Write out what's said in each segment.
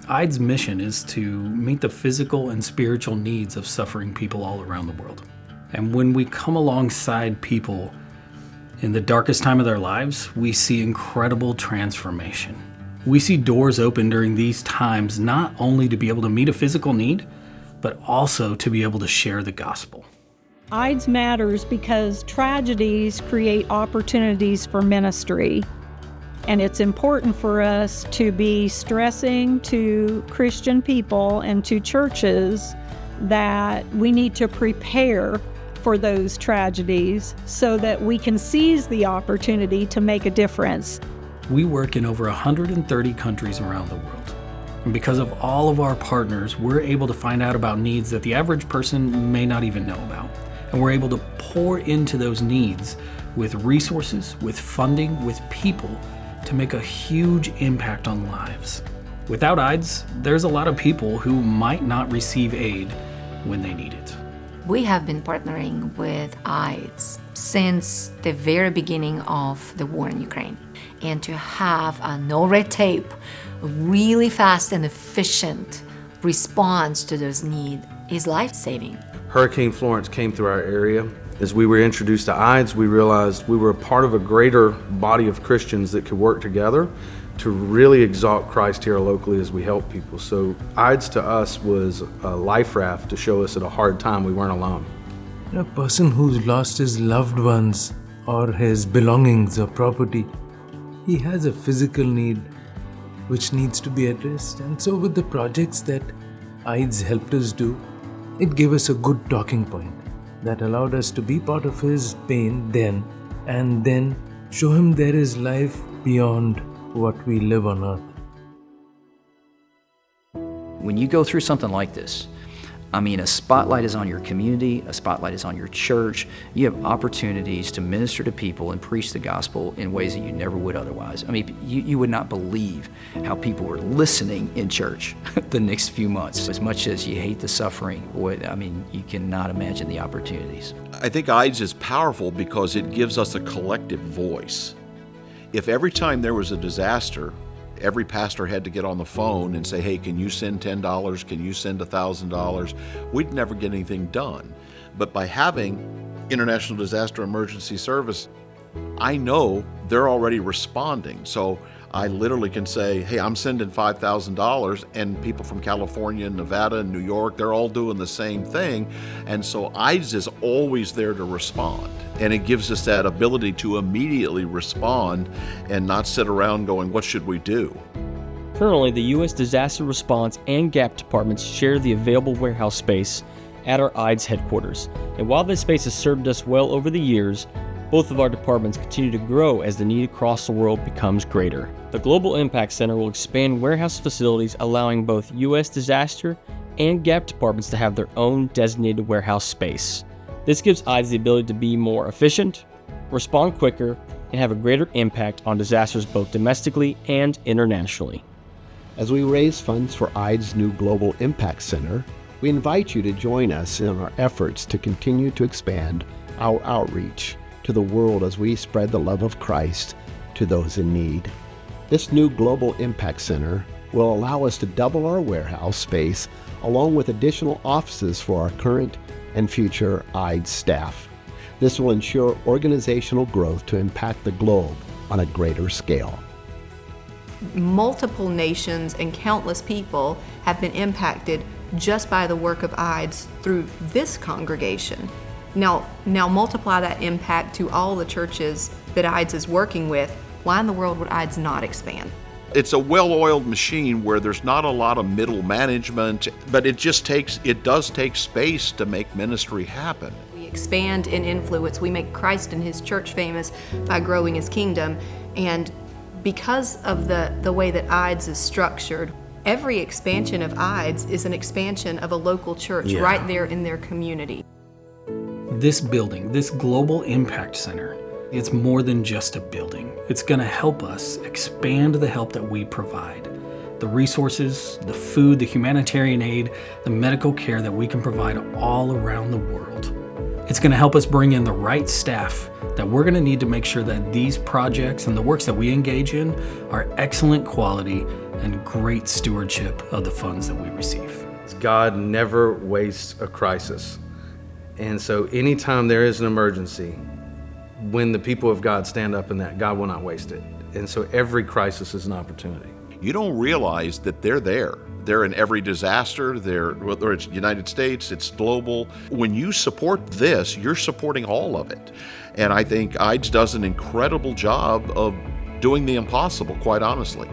IDES' mission is to meet the physical and spiritual needs of suffering people all around the world. And when we come alongside people in the darkest time of their lives, we see incredible transformation. We see doors open during these times not only to be able to meet a physical need, but also to be able to share the gospel. IDES matters because tragedies create opportunities for ministry. And it's important for us to be stressing to Christian people and to churches that we need to prepare for those tragedies so that we can seize the opportunity to make a difference. We work in over 130 countries around the world. And because of all of our partners, we're able to find out about needs that the average person may not even know about. And we're able to pour into those needs with resources, with funding, with people to make a huge impact on lives. Without IDES, there's a lot of people who might not receive aid when they need it. We have been partnering with IDES since the very beginning of the war in Ukraine. And to have a no red tape, really fast and efficient response to those needs is life-saving. Hurricane Florence came through our area. As we were introduced to IDES, we realized we were a part of a greater body of Christians that could work together to really exalt Christ here locally as we help people. So IDES to us was a life raft to show us at a hard time we weren't alone. A person who's lost his loved ones or his belongings or property, he has a physical need which needs to be addressed. And so with the projects that IDES helped us do, it gave us a good talking point that allowed us to be part of his pain then, and then show him there is life beyond what we live on earth. When you go through something like this, I mean, a spotlight is on your community, a spotlight is on your church. You have opportunities to minister to people and preach the gospel in ways that you never would otherwise. I mean, you would not believe how people were listening in church the next few months. As much as you hate the suffering, I mean, you cannot imagine the opportunities. I think IDES is powerful because it gives us a collective voice. If every time there was a disaster, every pastor had to get on the phone and say, hey, can you send $10? Can you send $1,000? We'd never get anything done. But by having International Disaster Emergency Service, I know they're already responding. So I literally can say, hey, I'm sending $5,000, and people from California, Nevada, and New York, they're all doing the same thing. And so IDES is always there to respond. And it gives us that ability to immediately respond and not sit around going, what should we do? Currently, the U.S. Disaster Response and GAP departments share the available warehouse space at our IDES headquarters. And while this space has served us well over the years, both of our departments continue to grow as the need across the world becomes greater. The Global Impact Center will expand warehouse facilities, allowing both U.S. Disaster and GAP departments to have their own designated warehouse space. This gives IDES the ability to be more efficient, respond quicker, and have a greater impact on disasters both domestically and internationally. As we raise funds for IDES' new Global Impact Center, we invite you to join us in our efforts to continue to expand our outreach to the world as we spread the love of Christ to those in need. This new Global Impact Center will allow us to double our warehouse space along with additional offices for our current and future IDES staff. This will ensure organizational growth to impact the globe on a greater scale. Multiple nations and countless people have been impacted just by the work of IDES through this congregation. Now multiply that impact to all the churches that IDES is working with. Why in the world would IDES not expand? It's a well-oiled machine where there's not a lot of middle management, but it does take space to make ministry happen. We expand in influence. We make Christ and His church famous by growing His kingdom. And because of the way that IDES is structured, every expansion of IDES is an expansion of a local church right there in their community. This building, this Global Impact Center, it's more than just a building. It's going to help us expand the help that we provide. The resources, the food, the humanitarian aid, the medical care that we can provide all around the world. It's going to help us bring in the right staff that we're going to need to make sure that these projects and the works that we engage in are excellent quality and great stewardship of the funds that we receive. God never wastes a crisis. And so anytime there is an emergency, when the people of God stand up in that, God will not waste it. And so every crisis is an opportunity. You don't realize that they're there. They're in every disaster, whether it's United States, it's global. When you support this, you're supporting all of it. And I think IDES does an incredible job of doing the impossible, quite honestly.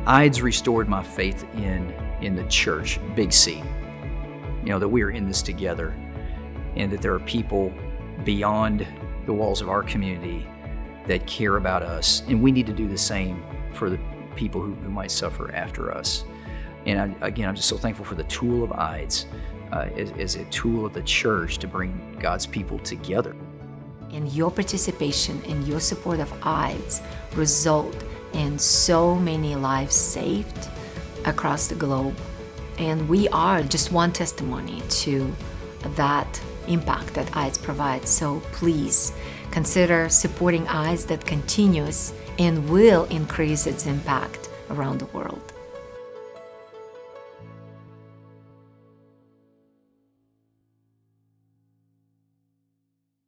IDES restored my faith in the church, big C. You know, that we are in this together and that there are people beyond the walls of our community that care about us. And we need to do the same for the people who might suffer after us. And I'm just so thankful for the tool of IDES as a tool of the church to bring God's people together. And your participation and your support of IDES result in so many lives saved across the globe. And we are just one testimony to that impact that IDES provides. So please consider supporting IDES that continues and will increase its impact around the world.